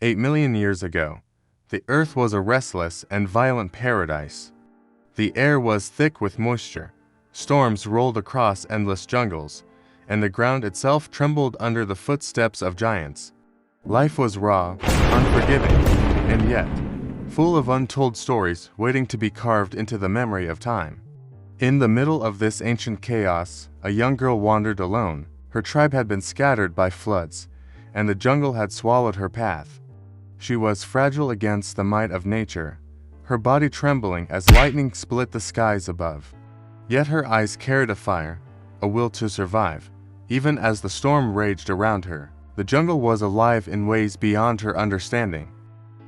8 million years ago, the earth was a restless and violent paradise. The air was thick with moisture, storms rolled across endless jungles, and the ground itself trembled under the footsteps of giants. Life was raw, unforgiving, and yet full of untold stories waiting to be carved into the memory of time. In the middle of this ancient chaos, a young girl wandered alone. Her tribe had been scattered by floods, and the jungle had swallowed her path. She was fragile against the might of nature, her body trembling as lightning split the skies above. Yet her eyes carried a fire, a will to survive, even as the storm raged around her. The jungle was alive in ways beyond her understanding.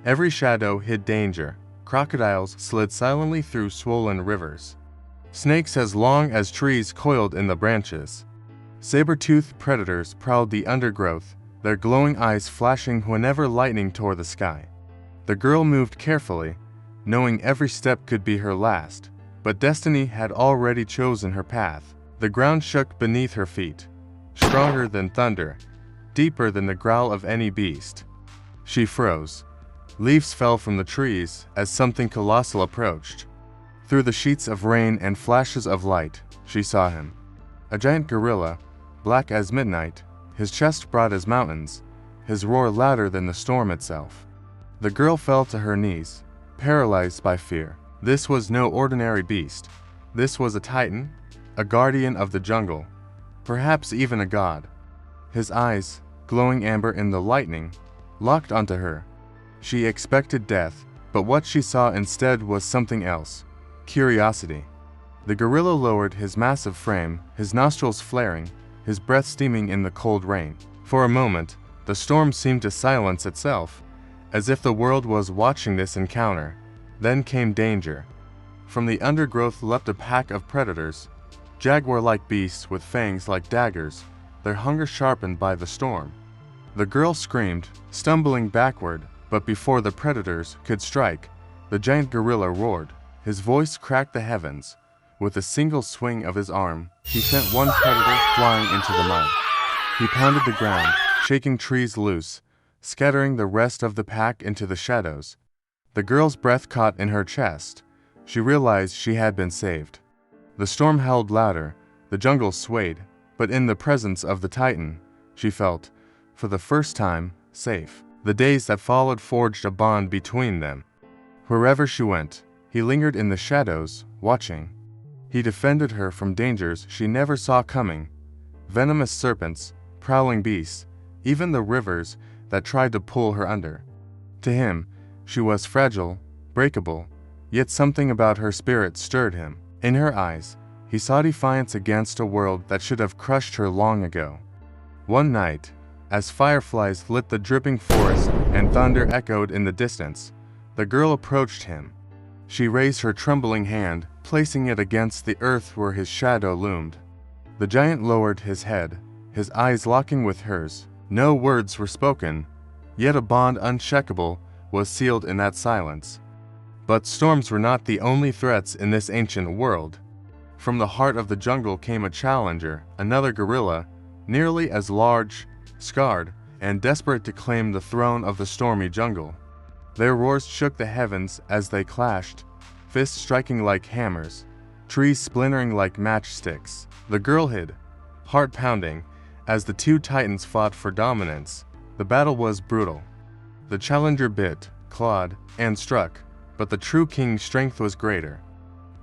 Every shadow hid danger. Crocodiles slid silently through swollen rivers. Snakes as long as trees coiled in the branches. Saber-toothed predators prowled the undergrowth, their glowing eyes flashing whenever lightning tore the sky. The girl moved carefully, knowing every step could be her last, but destiny had already chosen her path. The ground shook beneath her feet, stronger than thunder, deeper than the growl of any beast. She froze. Leaves fell from the trees as something colossal approached. Through the sheets of rain and flashes of light, she saw him. A giant gorilla, black as midnight, his chest broad as mountains, his roar louder than the storm itself. The girl fell to her knees, paralyzed by fear. This was no ordinary beast. This was a titan, a guardian of the jungle, perhaps even a god. His eyes, glowing amber in the lightning, locked onto her. She expected death, but what she saw instead was something else: curiosity. The gorilla lowered his massive frame, his nostrils flaring, his breath steaming in the cold rain. For a moment, the storm seemed to silence itself, as if the world was watching this encounter. Then came danger. From the undergrowth leapt a pack of predators, jaguar-like beasts with fangs like daggers, their hunger sharpened by the storm. The girl screamed, stumbling backward, but before the predators could strike, the giant gorilla roared. His voice cracked the heavens. With a single swing of his arm, he sent one predator flying into the mud. He pounded the ground, shaking trees loose, scattering the rest of the pack into the shadows. The girl's breath caught in her chest. She realized she had been saved. The storm howled louder, the jungle swayed, but in the presence of the titan, she felt, for the first time, safe. The days that followed forged a bond between them. Wherever she went, he lingered in the shadows, watching. He defended her from dangers she never saw coming: venomous serpents, prowling beasts, even the rivers that tried to pull her under. To him, she was fragile, breakable, yet something about her spirit stirred him. In her eyes, he saw defiance against a world that should have crushed her long ago. One night, as fireflies lit the dripping forest and thunder echoed in the distance, the girl approached him. She raised her trembling hand, placing it against the earth where his shadow loomed. The giant lowered his head, his eyes locking with hers. No words were spoken, yet a bond unshakable was sealed in that silence. But storms were not the only threats in this ancient world. From the heart of the jungle came a challenger, another gorilla, nearly as large, scarred, and desperate to claim the throne of the stormy jungle. Their roars shook the heavens as they clashed, fists striking like hammers, trees splintering like matchsticks. The girl hid, heart pounding, as the two titans fought for dominance. The battle was brutal. The challenger bit, clawed, and struck, but the true king's strength was greater.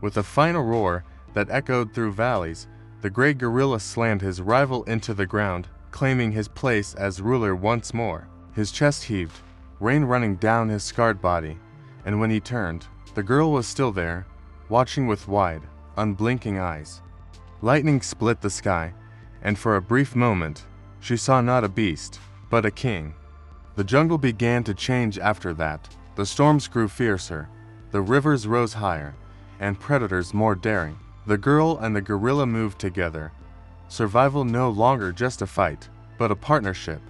With a final roar that echoed through valleys, the great gorilla slammed his rival into the ground, claiming his place as ruler once more. His chest heaved, rain running down his scarred body, and when he turned, the girl was still there, watching with wide, unblinking eyes. Lightning split the sky, and for a brief moment, she saw not a beast, but a king. The jungle began to change after that. The storms grew fiercer, the rivers rose higher, and predators more daring. The girl and the gorilla moved together. Survival no longer just a fight, but a partnership.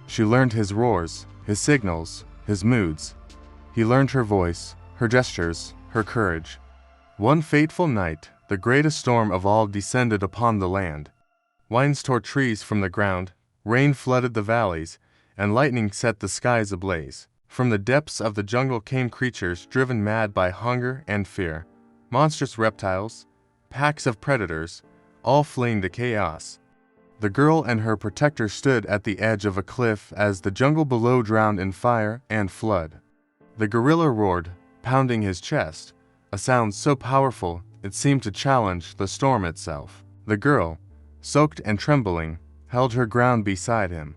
She learned his roars, his signals, his moods. He learned her voice, her gestures, her courage. One fateful night, the greatest storm of all descended upon the land. Winds tore trees from the ground, rain flooded the valleys, and lightning set the skies ablaze. From the depths of the jungle came creatures driven mad by hunger and fear. Monstrous reptiles, packs of predators, all fleeing the chaos. The girl and her protector stood at the edge of a cliff as the jungle below drowned in fire and flood. The gorilla roared, pounding his chest, a sound so powerful it seemed to challenge the storm itself. The girl, soaked and trembling, held her ground beside him.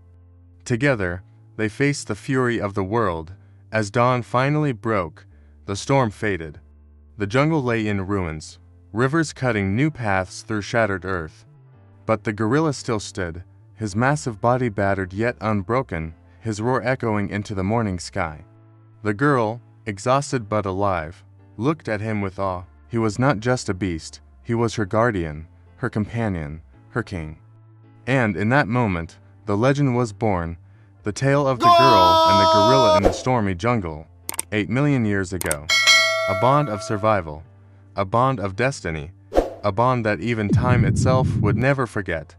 Together, they faced the fury of the world. As dawn finally broke, the storm faded. The jungle lay in ruins, rivers cutting new paths through shattered earth. But the gorilla still stood, his massive body battered yet unbroken, his roar echoing into the morning sky. The girl, exhausted but alive, looked at him with awe. He was not just a beast, he was her guardian, her companion, her king. And in that moment, the legend was born, the tale of the girl and the gorilla in the stormy jungle, 8 million years ago. A bond of survival, a bond of destiny, a bond that even time itself would never forget.